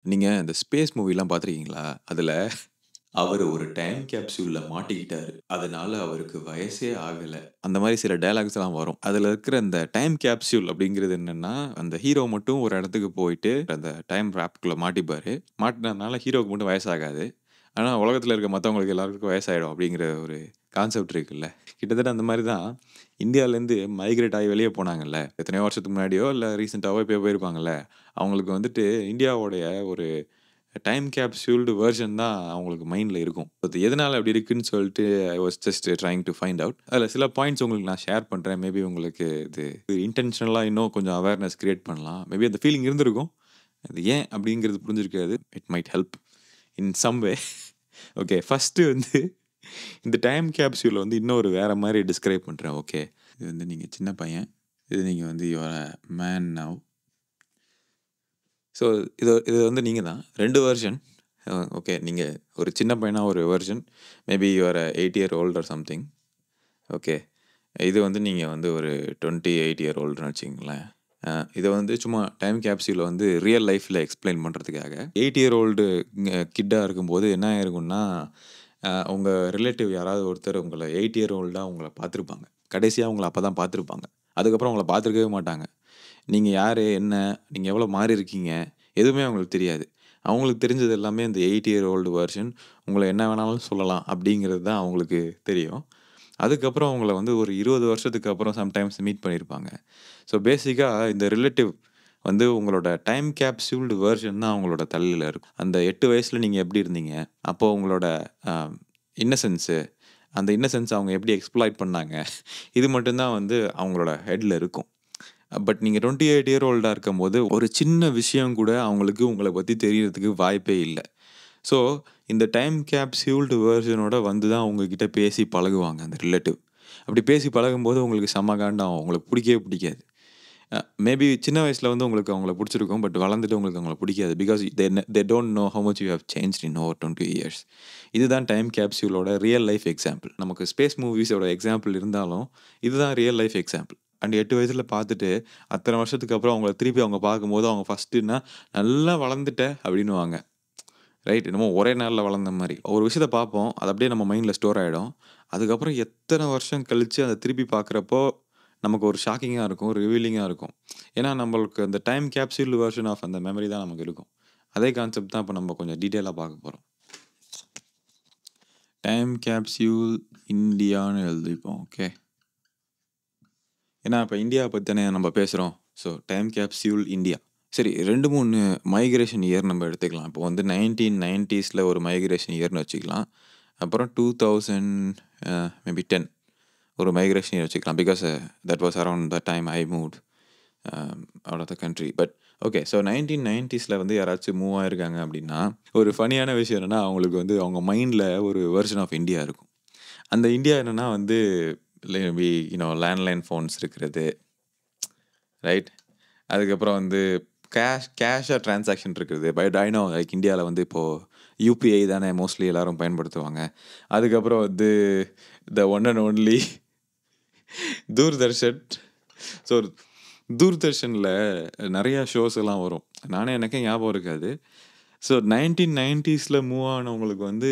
நீங்க இந்த ஸ்பேஸ் மூவிலாம் பார்த்துருக்கீங்களா? அதுல அவரு ஒரு டைம் கேப்சூல்ல மாட்டிக்கிட்டாரு. அதனால அவருக்கு வயசே ஆகல. அந்த மாரி சில டயலாக்ஸ்லாம் வரும். அதுல இருக்கிற அந்த டைம் கேப்சூல் அப்படிங்கிறது என்னன்னா, அந்த ஹீரோ மட்டும் ஒரு இடத்துக்கு போயிட்டு அந்த டைம் டிராப்க்குள்ள மாட்டிப்பாரு. மாட்டுனதுனால ஹீரோவுக்கு மட்டும் வயசாகாது. ஆனா உலகத்துல இருக்க மத்தவங்களுக்கு எல்லாருக்கும் வயசாயிடும் அப்படிங்கிற ஒரு கான்செப்ட் இருக்குல்ல. கிட்டத்தட்ட அந்த மாரி தான் இந்தியாலேருந்து மைக்ரேட் ஆகி வெளிய போனாங்கல்ல. எத்தனையோ வருஷத்துக்கு முன்னாடியோ, இல்ல ரீசென்ட்டாவோ எப்பயோ போயிருப்பாங்கல்ல. அவங்களுக்கு வந்துட்டு இந்தியாவோடைய ஒரு டைம் கேப்சூல்டு வெர்ஷன் தான் அவங்களுக்கு மைண்ட்ல இருக்கும். அது எதனால அப்படி இருக்குன்னு சொல்லிட்டு I was just trying to find out. அதில சில பாயிண்ட்ஸ் உங்களுக்கு நான் ஷேர் பண்றேன். மேபி உங்களுக்கு இது இன்டென்ஷனலா இன்னும் கொஞ்சம் அவேர்னஸ் கிரியேட் பண்ணலாம். மேபி அந்த ஃபீலிங் இருந்திருக்கும். அது ஏன் அப்படிங்கிறது புரிஞ்சிருக்காது. It might help in some way. Okay. First வந்து இந்த டைம் கேப்சூல வந்து இன்னொரு வேற மாரி டிஸ்கிரைப் பண்றேன். ஓகே. இது வந்து நீங்க சின்ன பையன். இது நீங்க வந்து you are a man now. So இது இது வந்து நீங்க தான். 2 வெர்ஷன். ஓகே. நீங்க ஒரு சின்ன பையனா ஒரு version. Maybe you are 8 year old or something. Okay. இது வந்து நீங்க வந்து ஒரு 28 இயர் ஓல்டுன்னு வச்சுக்கங்களேன். இத வந்து சும்மா டைம் கேப்சூல வந்து ரியல் லைஃப்ல எக்ஸ்ப்ளைன் பண்றதுக்காக 8 இயர் ஓல்டு கிட்டா இருக்கும்போது என்ன ஆயிருக்கும்னா, உங்க ரிலேட்டிவ் யாராவது ஒருத்தர் உங்கள 8 இயர் ஓல்டா உங்கள பார்த்துருப்பாங்க. கடைசியா உங்கள அப்பதான் பார்த்துருப்பாங்க. அதுக்கப்புறம் உங்கள பார்த்துருக்கவே மாட்டாங்க. நீங்க யாரு? என்ன? நீங்க எவ்வளோ மாறியிருக்கீங்க? எதுவுமே அவங்களுக்கு தெரியாது. அவங்களுக்கு தெரிஞ்சது எல்லாமே இந்த 8 இயர் ஓல்டு வெர்ஷன். உங்கள என்ன வேணாலும் சொல்லலாம் அப்படிங்கிறது தான் அவங்களுக்கு தெரியும். அதுக்கப்புறம் உங்கள வந்து ஒரு 20 வருஷத்துக்கு அப்புறம் சம்டைம்ஸ் மீட் பண்ணியிருப்பாங்க. ஸோ பேசிக்கா இந்த ரிலேட்டிவ் வந்து உங்களோட டைம் கேப்சூல்டு வெர்ஷன் தான் அவங்களோட தலையில இருக்கும். அந்த 8 வயசுல நீங்க எப்படி இருந்தீங்க? அப்போ உங்களோட அ இன்னசென்ஸு அந்த இன்னசென்ஸ அவங்க எப்படி எக்ஸ்ப்ளாய்ட் பண்ணாங்க? இது மட்டும் தான் வந்து அவங்களோட ஹெட்ல இருக்கும். பட் நீங்க 28 இயர் ஓல்டா இருக்கும்போது, ஒரு சின்ன விஷயம் கூட அவங்களுக்கு உங்கள பத்தி தெரியறதுக்கு வாய்ப்பே இல்ல. ஸோ, இந்த டைம் கேப்சூல்டு வெர்ஷனோட வந்து தான் உங்ககிட்ட பேசி பழகுவாங்க அந்த ரிலேட்டிவ். அப்படி பேசி பழகும்போது உங்களுக்கு செம்ம காண்டாகும். உங்களுக்கு புடிக்கவே புடிக்காது. மேபி சின்ன வயசுல வந்து உங்களுக்கு அவங்கள புடிச்சிருக்கும். பட் வளர்ந்துட்டு உங்களுக்கு அவங்கள புடிக்காது. Because they don't know how much you have changed in over 20 years. இதுதான் டைம் கேப்சூலோட ரியல் லைஃப் எக்ஸாம்பிள். நமக்கு ஸ்பேஸ் மூவிஸோட எக்ஸாம்பிள் இருந்தாலும், இதுதான் ரியல் லைஃப் எக்ஸாம்பிள். அண்ட் 8 வயசுல பார்த்துட்டு, அத்தன வருஷத்துக்கு அப்புறம் அவங்கள திருப்பி அவங்க பார்க்கும்போது, அவங்க ஃபர்ஸ்ட்டுன்னா, "நல்லா வளர்ந்துட்ட" அப்படின்னுவாங்க. ரைட். என்னமோ ஒரே நாள்ல வளர்ந்த மாரி. ஒரு விஷயத்த பார்ப்போம். அது அப்படியே நம்ம மைண்ட்ல ஸ்டோர் ஆயிடும். அதுக்கப்புறம் எத்தன வருஷம் கழிச்சு அத திருப்பி பார்க்குறப்போ, நமக்கு ஒரு ஷாக்கிங்கா இருக்கும். ரிவீலிங்கா இருக்கும். ஏன்னா, நம்மளுக்கு அந்த டைம் கேப்சூல் வெர்ஷன் ஆஃப் அந்த மெமரி தான் நமக்கு இருக்கும். அதே கான்செப்ட் தான் இப்ப நம்ம கொஞ்சம் டீட்டெயிலா பார்க்க போறோம். டைம் கேப்சூல் இந்தியான்னு எழுதிப்போம். ஓகே. ஏன்னா, இப்ப இந்தியாவ பத்தி தானே நம்ம பேசுறோம். So, time capsule India. சரி 2, 3 மைக்ரேஷன் இயர் நம்ம எடுத்துக்கலாம். இப்போ வந்து 1990ஸ்ல ஒரு மைக்ரேஷன் இயர்ன்னு வச்சுக்கலாம். அப்புறம் 2000 மேபி 10 ஒரு மைக்ரேஷன் இயர் வச்சுக்கலாம். Because that was around the time I moved out of the country. But okay. So 1990ஸ்ல வந்து யாராச்சும் மூவ் ஆயிருக்காங்க அப்படின்னா, ஒரு ஃபன்னியான விஷயம் என்னன்னா, அவங்களுக்கு வந்து அவங்க மைண்ட்ல ஒரு வெர்ஷன் ஆஃப் இந்தியா இருக்கும். அந்த இந்தியா என்னன்னா வந்து மேபி லேண்ட்லைன் ஃபோன்ஸ் இருக்கிறது. ரைட். அதுக்கப்புறம் வந்து கேஷா டிரான்சாக்ஷன் இருக்குது. பட் ஐ நோ லைக் இந்தியால வந்து இப்போ யுபிஐ தானே மோஸ்ட்லி எல்லாரும் பயன்படுத்துவாங்க. அதுக்கப்புறம் வந்து the one and only Doordarshan. So தூர்தர்ஷன்ல நெறையா ஷோஸ் எல்லாம் வரும். எனக்கே ஞாபகம் இருக்காது. ஸோ 1990ஸ்ல மூவ் ஆனவங்களுக்கு வந்து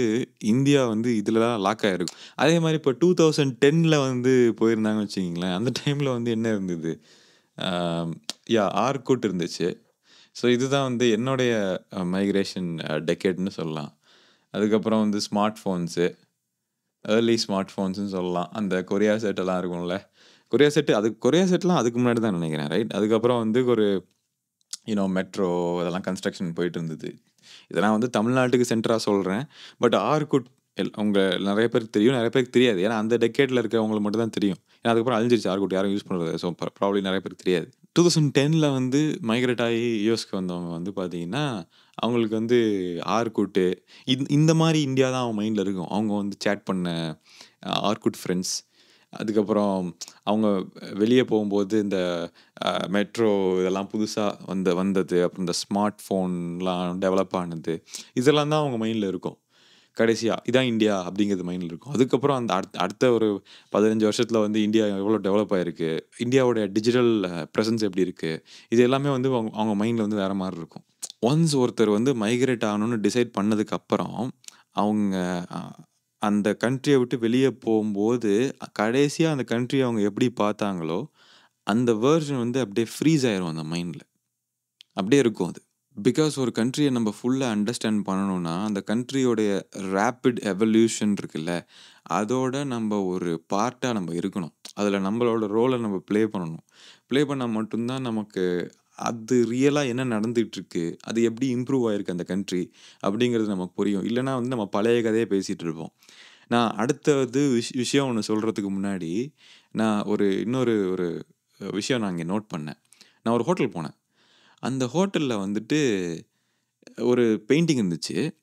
இந்தியா வந்து இதுல தான் லாக் ஆயிருக்கும். அதே மாரி இப்போ 2010ல வந்து போயிருந்தாங்கன்னு வச்சுக்கங்களேன், அந்த டைம்ல வந்து என்ன இருந்தது? ஆம் ஆர்குட் இருந்துச்சு. ஸோ இதுதான் வந்து என்னுடைய மைக்ரேஷன் டெக்கேட்ன்னு சொல்லலாம். அதுக்கப்புறம் வந்து ஸ்மார்ட் ஃபோன்ஸு, ஏர்லி ஸ்மார்ட் ஃபோன்ஸ்ன்னு சொல்லலாம். அந்த கொரியா செட் எல்லாம் இருக்கும்ல. கொரியா செட்லாம் அதுக்கு முன்னாடி தான் நெனைக்கிறேன். ரைட். அதுக்கப்புறம் வந்து ஒரு மெட்ரோ அதெல்லாம் கன்ஸ்ட்ரக்ஷன் போயிட்டு இருந்தது. இதெல்லாம் வந்து தமிழ்நாட்டுக்கு சென்டரா சொல்றேன். பட் ஆர்குட் உங்க நெறைய பேருக்கு தெரியும். நெறைய பேருக்கு தெரியாது. ஏன்னா அந்த டெக்கேட்ல இருக்கிறவங்களுக்கு மட்டும் தான் தெரியும். ஏன்னா அதுக்கப்புறம் அழிஞ்சிருச்சு ஆர்குட் யாரும் யூஸ் பண்றது. ஸோ ப்ராபப்ளி நெறைய பேருக்கு தெரியாது. 2010ல வந்து மைக்ரேட் ஆயி யுஎஸ்க்கு வந்தவங்க வந்து பார்த்தீங்கன்னா, அவங்களுக்கு வந்து ஆர்குட்டு இந்த மாரி இந்தியா தான் அவங்க மைண்ட்ல இருக்கும். அவங்க வந்து சேட் பண்ண ஆர்குட் ஃப்ரெண்ட்ஸ். அதுக்கப்புறம் அவங்க வெளிய போகும்போது இந்த மெட்ரோ இதெல்லாம் புதுசா வந்தது. அப்புறம் இந்த ஸ்மார்ட் ஃபோன்லாம் டெவலப் ஆனது. இதெல்லாம் தான் அவங்க மைண்ட்ல இருக்கும். கடைசியா, இதான் இந்தியா அப்படிங்கிறது மைண்ட்ல இருக்கும். அதுக்கப்புறம் அந்த அடுத்த ஒரு 15 வருஷத்துல வந்து இந்தியா எவ்வளோ டெவலப் ஆயிருக்கு. இந்தியாவோட டிஜிட்டல் பிரசன்ஸ் எப்படி இருக்கு. இது எல்லாமே வந்து அவங்க அவங்க மைண்ட்ல வந்து வேற மாரி இருக்கும். ஒன்ஸ் ஒருத்தர் வந்து மைக்ரேட் ஆகணும்னு டிசைட் பண்ணதுக்கப்புறம், அவங்க அ அந்த கண்ட்ரிய விட்டு வெளிய போம்போது, கடைசியா அந்த கண்ட்ரிய அவங்க எப்படி பார்த்தாங்களோ, அந்த வெர்ஷன் வந்து அப்படியே ஃப்ரீஸ் ஆயிரும் அந்த மைண்ட்ல. அப்படியே இருக்கும் அது. பிகாஸ் ஒரு கண்ட்ரிய நம்ம ஃபுல்லா அண்டர்ஸ்டாண்ட் பண்ணணும்னா, அந்த கண்ட்ரியோடைய ரேப்பிட் எவல்யூஷன் இருக்குல்ல, அதோட நம்ப ஒரு பார்ட்டா நம்ப இருக்கணும். அதுல நம்பளோட ரோல நம்ம ப்ளே பண்ணணும். ப்ளே பண்ணா மட்டும் தான் நமக்கு அது ரியலா என்ன நடந்துட்டுருக்கு, அது எப்படி இம்ப்ரூவ் ஆயிருக்கு அந்த கண்ட்ரி, அப்படிங்கிறது நமக்கு புரியும். இல்லன்னா வந்து நம்ம பழைய கதைய பேசிட்டு இருப்போம். நான் அடுத்தது விஷயம் ஒண்ணு சொல்றதுக்கு முன்னாடி, நான் இன்னொரு ஒரு விஷயம் நான் இங்க நோட் பண்ணேன். நான் ஒரு ஹோட்டல் போனேன். அந்த ஹோட்டல்ல வந்துட்டு ஒரு பெயிண்டிங் இருந்துச்சு.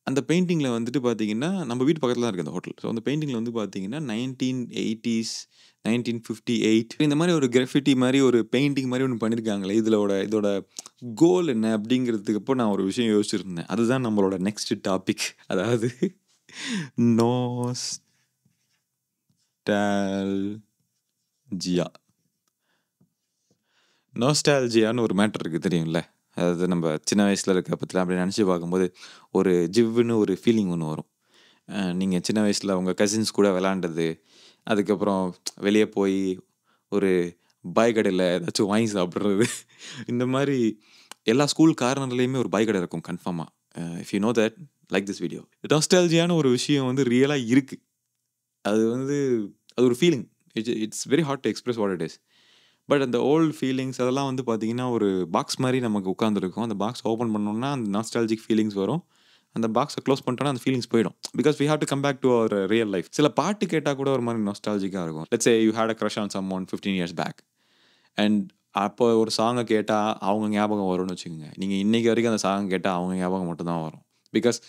அந்த பெயிண்டிங்ல வந்துட்டு பார்த்தீங்கன்னா, நம்ம வீட்டு பக்கத்துல தான் இருக்கு அந்த ஹோட்டல். ஸோ அந்த பெயிண்டிங்ல வந்து பார்த்தீங்கன்னா, 1980ஸ், 1958 இந்த மாரி ஒரு கிராஃபிட்டி மாரி ஒரு பெயிண்டிங் மாரி ஒண்ணு பண்ணியிருக்காங்களே, இதோட கோல் என்ன? அப்படிங்கிறதுக்கு அப்போ நான் ஒரு விஷயம் யோசிச்சிருந்தேன். அதுதான் நம்மளோட நெக்ஸ்ட் டாபிக். அதாவது நோஸ்டால்ஜியா. நோஸ்டால்ஜியான்னு ஒரு மேட்டர் இருக்கு தெரியும்ல? அதாவது நம்ம சின்ன வயசுல இருக்க பத்திலாம் அப்படி நெனச்சு பார்க்கும்போது, ஒரு ஜிவ்வுன்னு ஒரு ஃபீலிங் ஒண்ணு வரும். நீங்க சின்ன வயசுல உங்க கசின்ஸ் கூட விளையாண்டது, அதுக்கப்புறம் வெளிய போய் ஒரு பாய் கடையில ஏதாச்சும் வாங்கி சாப்பிடுறது. இந்த மாரி எல்லா ஸ்கூல் கார்னர்லயுமே ஒரு பாய் கடை இருக்கும் கன்ஃபார்மா. If you know that, like this video. நாஸ்டால்ஜியான ஒரு விஷயம் வந்து ரியலா இருக்கு. அது வந்து அது ஒரு feeling. It's very hard to express what it is. But அந்த ஓல்ட் ஃபீலிங்ஸ் அதெல்லாம் வந்து பார்த்தீங்கன்னா, ஒரு பாக்ஸ் மாரி நமக்கு உட்காந்துருக்கும். அந்த பாக்ஸ் ஓப்பன் பண்ணோம்னா, அந்த நாஸ்டால்ஜிக் ஃபீலிங்ஸ் வரும். அந்த பாக்ஸ க்ளோஸ் பண்ணிட்டோம்னா, அந்த ஃபீலிங்ஸ் போயிடும். Because we have to come back to our real life. சில பாட்டு கேட்டா கூட ஒரு மாரி நாஸ்டால்ஜிக்கா இருக்கும். Let's say you had a crush on someone 15 years back. And அப்போ ஒரு சாங்க கேட்டா, அவங்க ஞாபகம் வரும்னு வச்சுக்கோங்க. நீங்க இன்னைக்கு வரைக்கும் அந்த சாங் கேட்டா, அவங்க ஞாபகம் மட்டும் தான் வரும். Because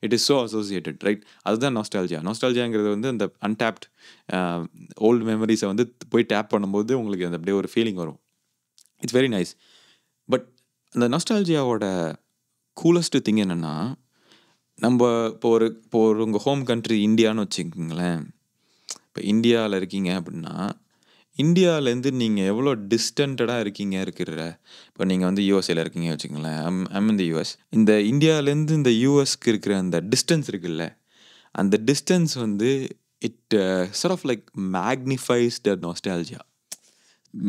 it is so associated right? அதுதான் நாஸ்டால்ஜியா. நாஸ்டால்ஜியாங்கிறது வந்து அந்த அன்டாப்ட் அ ஓல்ட் மெமரீஸ வந்து போய் டேப் பண்ணும்போது உங்களுக்கு அந்த அப்படியே ஒரு ஃபீலிங் வரும். It's very nice. பட் அந்த நாஸ்டால்ஜியாவோட கூலஸ்ட் திங் என்னன்னா, நம்ப இப்போ ஒரு உங்க ஹோம் கண்ட்ரி இந்தியான்னு வச்சுக்கங்களேன். இப்ப இந்தியால இருக்கீங்க அப்படின்னா, இந்தியாலேருந்து நீங்க எவ்வளோ டிஸ்டன்டடா இருக்கீங்க இருக்கிற இப்போ நீங்க வந்து யுஎஸ்ஏல இருக்கீங்க வச்சுக்கங்களேன். I'm in the US. இந்த இந்தியாலேருந்து இந்த யுஎஸ்க்கு இருக்கிற அந்த டிஸ்டன்ஸ் இருக்குல்ல, அந்த டிஸ்டன்ஸ் வந்து it sort of like magnifies the nostalgia.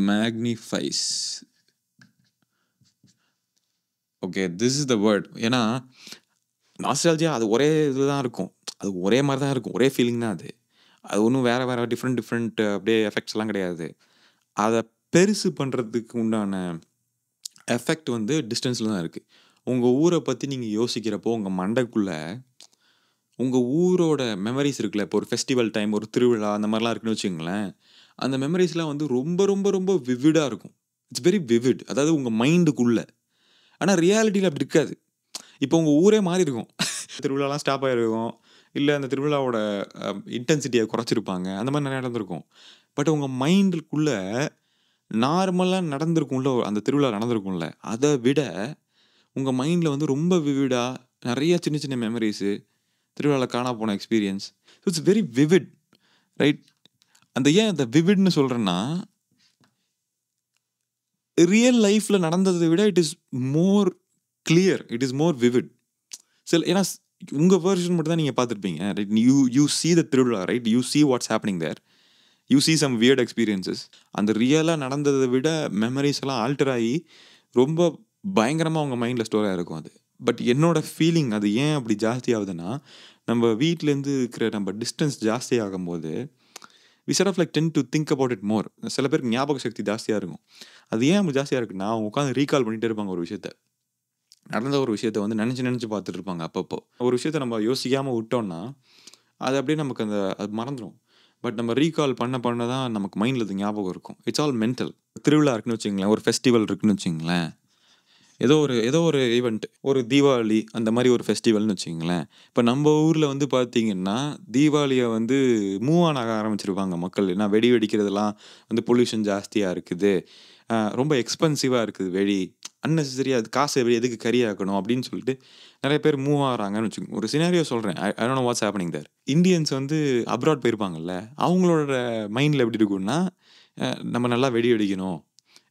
Magnifies. Okay, this is the word. ஏன்னா, நாஸ்டால்ஜியா அது ஒரே இதுல தான் இருக்கும். அது ஒரே மாரி தான் இருக்கும். ஒரே ஃபீலிங் தான் அது. அது ஒண்ணும் வேற வேற டிஃபரெண்ட் டிஃபரெண்ட் அப்படியே எஃபெக்ட்ஸ்லாம் கிடையாது. அத பெருசு பண்றதுக்கு உண்டான எஃபெக்ட் வந்து டிஸ்டன்ஸ்ல தான் இருக்கு. உங்க ஊர பத்தி நீங்க யோசிக்கிறப்போ, உங்க மண்டைக்குள்ள உங்க ஊரோட மெமரீஸ் இருக்குல்ல. இப்போ ஒரு ஃபெஸ்டிவல் டைம், ஒரு திருவிழா அந்த மாரிலாம் இருக்குன்னு வச்சுக்கங்களேன். அந்த மெமரீஸ்லாம் வந்து ரொம்ப ரொம்ப ரொம்ப விவிடா இருக்கும். It's very vivid. அதாவது உங்க மைண்டுக்குள்ள. ஆனா ரியாலிட்டில அப்படி இருக்காது. இப்போ உங்க ஊரே மாறி இருக்கும். திருவிழாலாம் ஸ்டாப் ஆயிருக்கும். இல்ல அந்த திருவிழாவோட இன்டென்சிட்டிய குறைச்சிருப்பாங்க. அந்த மாரி நெறைய நடந்திருக்கும். பட் உங்க மைண்டுக்குள்ள நார்மலா நடந்திருக்கும்ல, அந்த திருவிழா நடந்திருக்கும்ல. அத விட உங்க மைண்ட்ல வந்து ரொம்ப விவிடா நெறைய சின்ன சின்ன மெமரீஸு, திருவிழால காணா போன experience. It's very vivid right? ஏன் அந்த விவிட்ன்னு சொல்றேன்னா, ரியல் லைஃப்ல நடந்தத விட it is more clear. It is more vivid. ஏன்னா உங்க வெர்ஷன் மட்டும் தான் நீங்க பார்த்திருப்பீங்க. Right? You see the thiruvizha right? You see what's happening there. You see some weird experiences. அந்த ரியலா நடந்தத விட மெமரீஸ் எல்லாம் ஆல்டர் ஆயி, ரொம்ப பயங்கரமா உங்க மைண்ட்ல ஸ்டோர் ஆயிருக்கும் அது. பட் என்னோட ஃபீலிங் அது ஏன் அப்படி ஜாஸ்தி ஆகுதுன்னா, நம்ம வீட்லேருந்து இருக்கிற நம்ம டிஸ்டன்ஸ் ஜாஸ்தி ஆகும்போது, we sort of like tend to think about it more. சில பேருக்கு ஞாபக சக்தி ஜாஸ்தியா இருக்கும். அது ஏன் அப்படி ஜாஸ்தியா இருக்குன்னா, அவங்க உட்காந்து ரீகால் பண்ணிட்டே இருப்பாங்க ஒரு விஷயத்த. நடந்த ஒரு விஷயத்த வந்து நெனச்சு நெனச்சு பார்த்துட்டு இருப்பாங்க அப்பப்போ. ஒரு விஷயத்த நம்ம யோசிக்காம விட்டோம்னா, அது அப்படியே நமக்கு அது மறந்துரும். பட் நம்ம ரீகால் பண்ண பண்ண தான் நமக்கு மைண்ட்ல அது ஞாபகம் இருக்கும். It's all mental. திருவிழா இருக்குன்னு வச்சுக்கங்களேன், ஒரு ஃபெஸ்டிவல் இருக்குன்னு வச்சுக்கங்களேன். ஏதோ ஒரு ஈவென்ட், ஒரு தீபாவளி அந்த மாரி ஒரு ஃபெஸ்டிவல்னு வச்சுக்கங்களேன். இப்ப நம்ம ஊர்ல வந்து பார்த்தீங்கன்னா, தீபாவளிய வந்து மூவ் ஆன் ஆக ஆரம்பிச்சிருப்பாங்க மக்கள். ஏன்னா வெடி வெடிக்கிறதெல்லாம் வந்து பொல்யூஷன் ஜாஸ்தியா இருக்குது. ரொம்ப எக்ஸ்பென்சிவா இருக்குது வெடி. அன்னெசசரியா அது காசு எதுக்கு கரியாக்கணும் அப்படின்னு சொல்லிட்டு நெறைய பேர் மூவ் ஆகுறாங்கன்னு வச்சுக்கோங்க. ஒரு சினாரியோ சொல்றேன். I don't know what's happening there. Indians வந்து அப்ராட் போயிருப்பாங்கல்ல, அவங்களோட மைண்ட்ல எப்படி இருக்கும்னா, நம்ம நல்லா வெடி வெடிக்கணும்.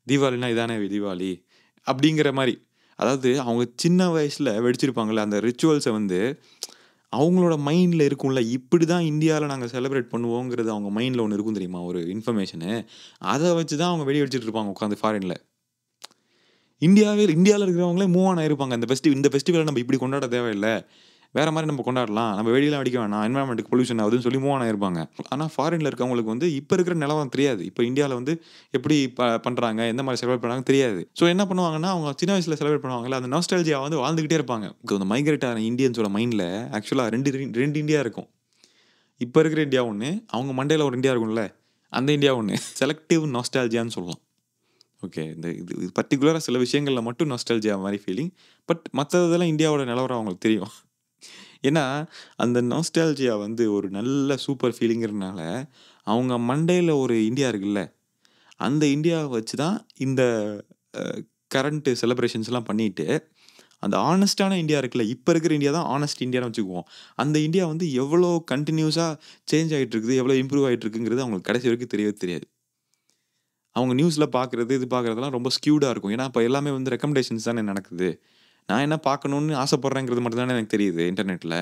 தீபாவளினா இதானே தீபாவளி. அப்படிங்கிற மாரி. அதாவது அவங்க சின்ன வயசில் வெடிச்சிருப்பாங்கள்ல, அந்த ரிச்சுவல்ஸை வந்து அவங்களோட மைண்டில் இருக்கும்ல. இப்படி தான் இந்தியாவில் நாங்கள் செலிப்ரேட் பண்ணுவோங்கிறது அவங்க மைண்டில் ஒன்று இருக்கும் தெரியுமா, ஒரு இன்ஃபர்மேஷனு. அதை வச்சு தான் அவங்க வெடி வெடிச்சிட்டு இருப்பாங்க உட்காந்து ஃபாரினில். இந்தியாவில் இருக்கிறவங்களே மூவ் ஆன் ஆயிருப்பாங்க. இந்த ஃபெஸ்டிவலை நம்ம இப்படி கொண்டாட தேவையில்லை, வேற மாதிரி நம்ம கொண்டாடலாம், நம்ம வெடியெல்லாம் வெடிக்க வேணாம், என்வரான்மெண்ட்டுக்கு பொல்யூஷன் ஆகுதுன்னு சொல்லி மூவ் ஆன் ஆயிருப்பாங்க. ஆனால் ஃபாரினில் இருக்கவங்களுக்கு வந்து இப்போ இருக்கிற நிலவரம் தெரியாது. இப்போ இந்தியாவில் வந்து எப்படி பண்ணுறாங்க, எந்த மாதிரி செலிப்ரேட் பண்ணுறாங்க தெரியாது. ஸோ என்ன பண்ணுவாங்கன்னா, அவங்க சின்ன வயசில் செலிப்ரேட் பண்ணுவாங்கல்ல, அந்த நாஸ்டால்ஜியா வந்து வாழ்ந்துக்கிட்டே இருப்பாங்க. இந்த மைக்ரேட் ஆன இந்தியன்ஸோட மைண்டில் ஆக்சுவலாக ரெண்டு இந்தியா இருக்கும். இப்போ இருக்கிற இந்தியா ஒன்று, அவங்க மண்டையில் ஒரு இந்தியா இருக்கும்ல, அந்த இந்தியா ஒன்று. செலக்டிவ் நாஸ்டால்ஜியான்னு சொல்லலாம். ஓகே. இது பர்ட்டிகுலராக சில விஷயங்களில் மட்டும் நாஸ்டால்ஜியா மாதிரி ஃபீலிங். பட் மற்றதெல்லாம் இந்தியாவோட நிலவரம் அவங்களுக்கு தெரியும். ஏன்னா அந்த நாஸ்டால்ஜியா வந்து ஒரு நல்ல சூப்பர் ஃபீலிங்கிறதுனால அவங்க மண்டையில் ஒரு இந்தியா இருக்குல்ல, அந்த இந்தியாவை வச்சு தான் இந்த கரண்ட்டு செலிப்ரேஷன்ஸ்லாம் பண்ணிட்டு, அந்த ஆனஸ்டான இந்தியா இருக்குல்ல, இப்போ இருக்கிற இந்தியா தான் ஆனஸ்ட் இந்தியான்னு வச்சுக்குவோம். அந்த இந்தியா வந்து எவ்வளோ கண்டினியூஸாக சேஞ்ச் ஆகிட்டு இருக்குது, எவ்வளோ இம்ப்ரூவ் ஆகிட்டு இருக்குங்கிறது அவங்களுக்கு கடைசி வரைக்கும் தெரியவே தெரியாது. அவங்க நியூஸில் பார்க்குறது, இது பார்க்குறதெல்லாம் ரொம்ப ஸ்க்யூடாக இருக்கும். ஏன்னா இப்போ எல்லாமே வந்து ரெக்கமெண்டேஷன்ஸ் தானே நடக்குது. நான் என்ன பார்க்கணுன்னு ஆசைப்பட்றேங்கிறது மட்டும் தானே எனக்கு தெரியுது இன்டர்நெட்டில்.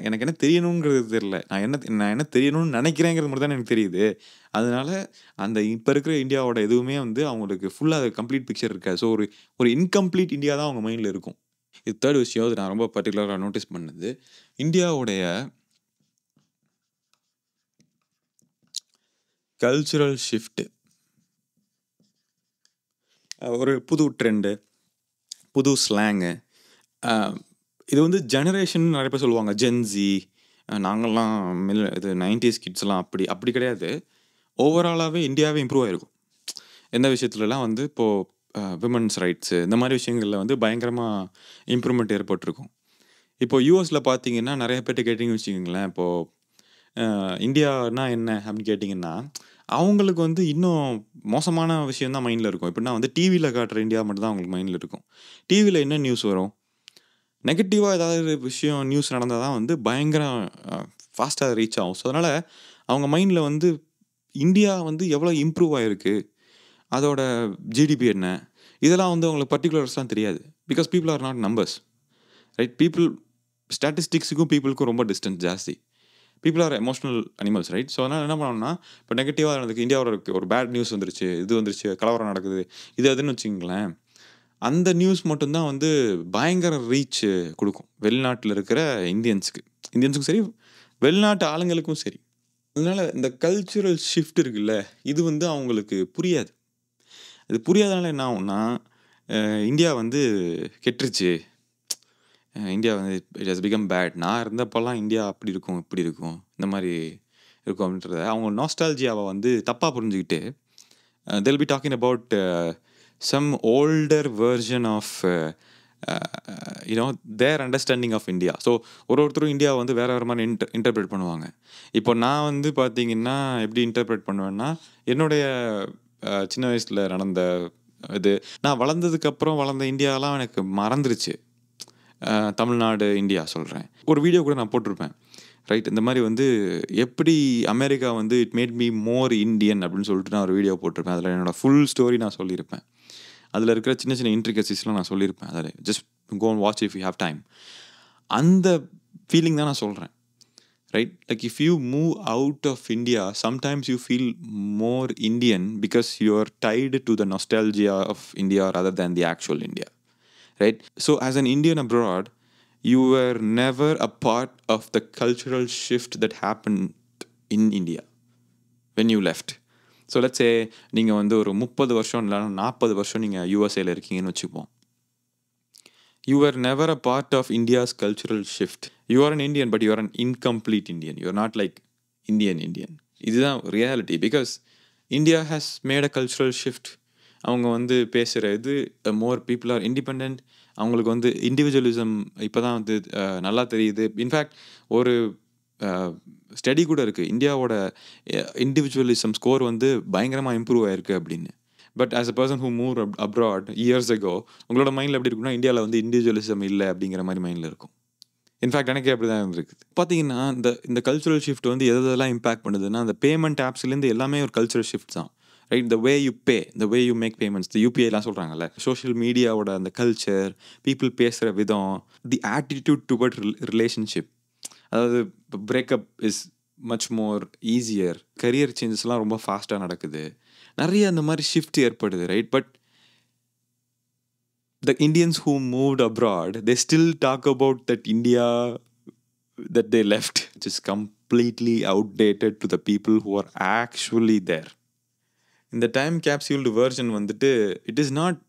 எனக்கு என்ன தெரியணுங்கிறது தெரியல. நான் என்ன தெரியணும்னு நினைக்கிறேங்கிறது மட்டும் தானே எனக்கு தெரியுது. அதனால அந்த இப்போ இருக்கிற இந்தியாவோட எதுவுமே வந்து அவங்களுக்கு ஃபுல்லாக கம்ப்ளீட் பிக்சர் இருக்காது. ஸோ ஒரு இன்கம்ப்ளீட் இந்தியா தான் அவங்க மைண்டில் இருக்கும். இது தேர்ட் விஷயம், அது நான் ரொம்ப பர்டிகுலராக நோட்டீஸ் பண்ணது. இந்தியாவுடைய கல்ச்சுரல் ஷிஃப்ட்டு, ஒரு புது ட்ரெண்டு, புது ஸ்லாங்கு. இது வந்து ஜெனரேஷன் நிறைய பேர் சொல்லுவாங்க, ஜென்ஸி, நாங்கள்லாம் இது 90s கிட்ஸ்லாம் அப்படி கிடையாது. ஓவராலாகவே இந்தியாவே இம்ப்ரூவ் ஆகிருக்கும். எந்த விஷயத்துலலாம் வந்து இப்போது விமன்ஸ் ரைட்ஸு இந்த மாதிரி விஷயங்களில் வந்து பயங்கரமாக இம்ப்ரூவ்மெண்ட் ஏற்பட்டிருக்கும். இப்போது யூஎஸில் பார்த்தீங்கன்னா நிறைய பேர்ட்ட கேட்டிங்கன்னு வச்சுக்கோங்களேன், இப்போது இந்தியானா என்ன அப்படின்னு கேட்டிங்கன்னா, அவங்களுக்கு வந்து இன்னும் மோசமான விஷயம் தான் மைண்டில் இருக்கும். எப்படின்னா வந்து டிவியில் காட்டுற இந்தியா மட்டும் தான் அவங்களுக்கு மைண்டில் இருக்கும். டிவியில் என்ன நியூஸ் வரும், நெகட்டிவாக ஏதாவது விஷயம் நியூஸ் நடந்தால் தான் வந்து பயங்கர ஃபாஸ்ட்டாக ரீச் ஆகும். ஸோ அதனால் அவங்க மைண்டில் வந்து இந்தியா வந்து எவ்வளோ இம்ப்ரூவ் ஆகிருக்கு, அதோட ஜிடிபி என்ன, இதெல்லாம் வந்து அவங்களுக்கு பர்டிகுலர்ஸ்லாம் தெரியாது. Because people are not numbers, right? ஸ்டாட்டிஸ்டிக்ஸுக்கும் பீப்புளுக்கும் ரொம்ப டிஸ்டன்ஸ் ஜாஸ்தி. People are emotional animals, right? So அதனால் என்ன பண்ணணும்னா, இப்போ நெகட்டிவாக நடந்துக்கு இந்தியாவோட ஒரு பேட் நியூஸ் வந்துருச்சு, இது வந்துருச்சு, கலவரம் நடக்குது, இது அதுன்னு வச்சுங்களேன், அந்த நியூஸ் மட்டும்தான் வந்து பயங்கர ரீச் கொடுக்கும் வெளிநாட்டில் இருக்கிற இந்தியன்ஸுக்கும் சரி, வெளிநாட்டு ஆளுங்களுக்கும் சரி. அதனால் இந்த கல்ச்சுரல் ஷிஃப்ட் இருக்குல்ல, இது வந்து அவங்களுக்கு புரியாது. அது புரியாதனால என்ன ஆகும்னா, இந்தியா வந்து கெட்டுருச்சு, இந்தியா வந்து இட் ஹஸ் பிகம் பேட், நான் இருந்தப்போல்லாம் இந்தியா அப்படி இருக்கும் இப்படி இருக்கும் இந்த மாதிரி இருக்கும் அப்படின்றத அவங்க நாஸ்டால்ஜியாவை வந்து தப்பாக புரிஞ்சுக்கிட்டு they'll be talking about some older version of their understanding of India. So ஒருத்தரும் இந்தியா வந்து வேறு மாதிரி இன்டர்பிரேட் பண்ணுவாங்க. இப்போ நான் வந்து பார்த்தீங்கன்னா எப்படி இன்டர்பிரேட் பண்ணுவேன்னா, என்னுடைய சின்ன வயசில் நடந்த இது, நான் வளர்ந்ததுக்கப்புறம் வளர்ந்த இந்தியாலாம் எனக்கு மறந்துருச்சு. தமிழ்நாடு இந்தியா சொல்கிறேன். ஒரு வீடியோ கூட நான் போட்டிருப்பேன், ரைட்? இந்த மாதிரி வந்து எப்படி அமெரிக்கா வந்து it made me more Indian அப்படின்னு சொல்லிட்டு நான் ஒரு வீடியோ போட்டிருப்பேன். அதில் என்னோடய ஃபுல் ஸ்டோரி நான் சொல்லியிருப்பேன். அதில் இருக்கிற சின்ன சின்ன இன்ட்ரிகசிஸ்லாம் நான் சொல்லியிருப்பேன். அதில் just go and watch if you have time. அந்த ஃபீலிங் தான் நான் சொல்கிறேன், right? Like if you move out of India, sometimes you feel more Indian because you are tied to the nostalgia of India rather than the actual India, right? So as an Indian abroad, you were never a part of the cultural shift that happened in India when you left. So let's say நீங்கள் வந்து ஒரு 30 வருஷம் இல்லைனா 40 வருஷம் நீங்கள் யூஎஸ்ஏல இருக்கீங்கன்னு வச்சுப்போம். You were never a part of India's cultural shift. You are an Indian, but you are an incomplete Indian. You are not like Indian. இதுதான் reality, because India has made a cultural shift. அவங்க வந்து பேசுகிற இது more people are independent. அவங்களுக்கு வந்து individualism இப்போ தான் வந்து நல்லா தெரியுது. இன்ஃபேக்ட் ஒரு ஸ்டடி கூட இருக்குது, இந்தியாவோட இண்டிவிஜுவலிசம் ஸ்கோர் வந்து பயங்கரமாக இம்ப்ரூவ் ஆகிருக்கு அப்படின்னு. But as a person who move abroad years ago, உங்களோட மைண்டில் எப்படி இருக்குன்னா, இந்தியாவில் வந்து இண்டிவிஜுவலிசம் இல்லை அப்படிங்கிற மாதிரி மைண்டில் இருக்கும். இன்ஃபேக்ட் எனக்கே அப்படி தான் இருக்குது. பார்த்தீங்கன்னா இந்த கல்ச்சுரல் ஷிஃப்ட் வந்து எதெல்லாம் இம்பாக்ட் பண்ணுதுன்னா, அந்த பேமெண்ட் ஆப்ஸ்லேருந்து எல்லாமே ஒரு கல்ச்சுரல் ஷிஃப்ட் தான். Right? The way you pay, the way you make payments, the யூபிஐலாம் சொல்கிறாங்கல்ல, சோஷியல் மீடியாவோட அந்த கல்ச்சர், பீப்புள் பேசுகிற விதம், தி ஆட்டிடியூட் டுவர்ட் ரிலேஷன்ஷிப். அதாவது இப்போ breakup is much more easier, career சேஞ்சஸ்லாம் ரொம்ப ஃபாஸ்ட்டாக நடக்குது, நிறைய அந்த மாதிரி ஷிஃப்ட் ஏற்படுது, right? But the Indians who moved abroad, they still talk about that India that they left, which is completely outdated to the people who are actually there. இந்த time கேப்சியூல்டு version வந்துட்டு இட் இஸ் நாட்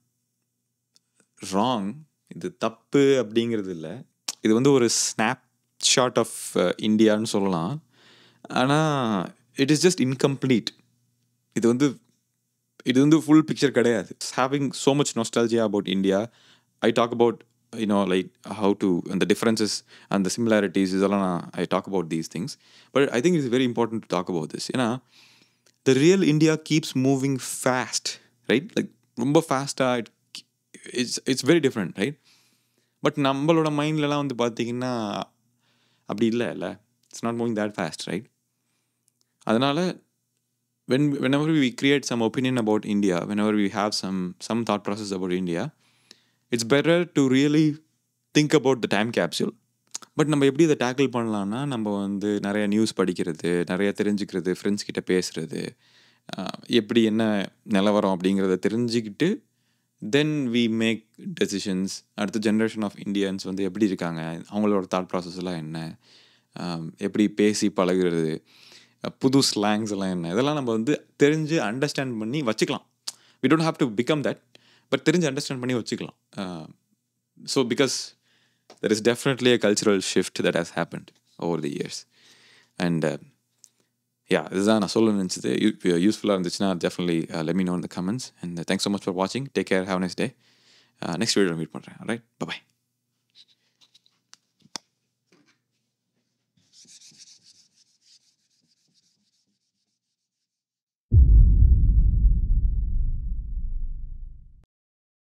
ராங், இது தப்பு அப்படிங்கிறது இல்லை. இது வந்து ஒரு snap shot of இந்தியான்னு சொல்லலாம். ஆனால் இட் இஸ் ஜஸ்ட் இன்கம்ப்ளீட். இது வந்து ஃபுல் பிக்சர் கிடையாது. Having so much nostalgia about India, I talk about like how to அந்த டிஃப்ரென்சஸ் அந்த சிமிலாரிட்டிஸ் இதெல்லாம் I talk about these things. But I think it's very important to talk about this. ஏன்னா the real India keeps moving fast, right? Like ரொம்ப ஃபாஸ்ட்டாக it's very different, right? But நம்மளோட மைண்ட்லலாம் வந்து பார்த்தீங்கன்னா அப்படி இல்லை, it's not moving that fast, right? அதனால் whenever we create some opinion about India, whenever we have some thought process about India, it's better to really think about the time capsule. But நம்ம எப்படி இதை tackle பண்ணலான்னா, நம்ம வந்து நிறைய news படிக்கிறது, நிறைய தெரிஞ்சுக்கிறது, ஃப்ரெண்ட்ஸ் கிட்ட பேசுகிறது, எப்படி என்ன நிலவரம் அப்படிங்கிறத தெரிஞ்சுக்கிட்டு தென் வி மேக் டெசிஷன்ஸ். அடுத்த ஜென்ரேஷன் ஆஃப் இந்தியன்ஸ் வந்து எப்படி இருக்காங்க, அவங்களோட தாட் ப்ராசஸ்லாம் என்ன, எப்படி பேசி பழகிறது, புது ஸ்லாங்ஸ் எல்லாம் என்ன, இதெல்லாம் நம்ம வந்து தெரிஞ்சு அண்டர்ஸ்டாண்ட் பண்ணி வச்சுக்கலாம். We don't have to become that, but தெரிஞ்சு அண்டர்ஸ்டாண்ட் பண்ணி வச்சுக்கலாம். So because there is definitely a cultural shift that has happened over the years. And இதுதான் நான் சொல்ல நினச்சது. யூஸ்ஃபுல்லாக இருந்துச்சுன்னா definitely let me know in the comments. And thanks so much for வாட்சிங். Take care, have nice day. Next வீடியோவில் meet பண்ணுறேன். Right, by.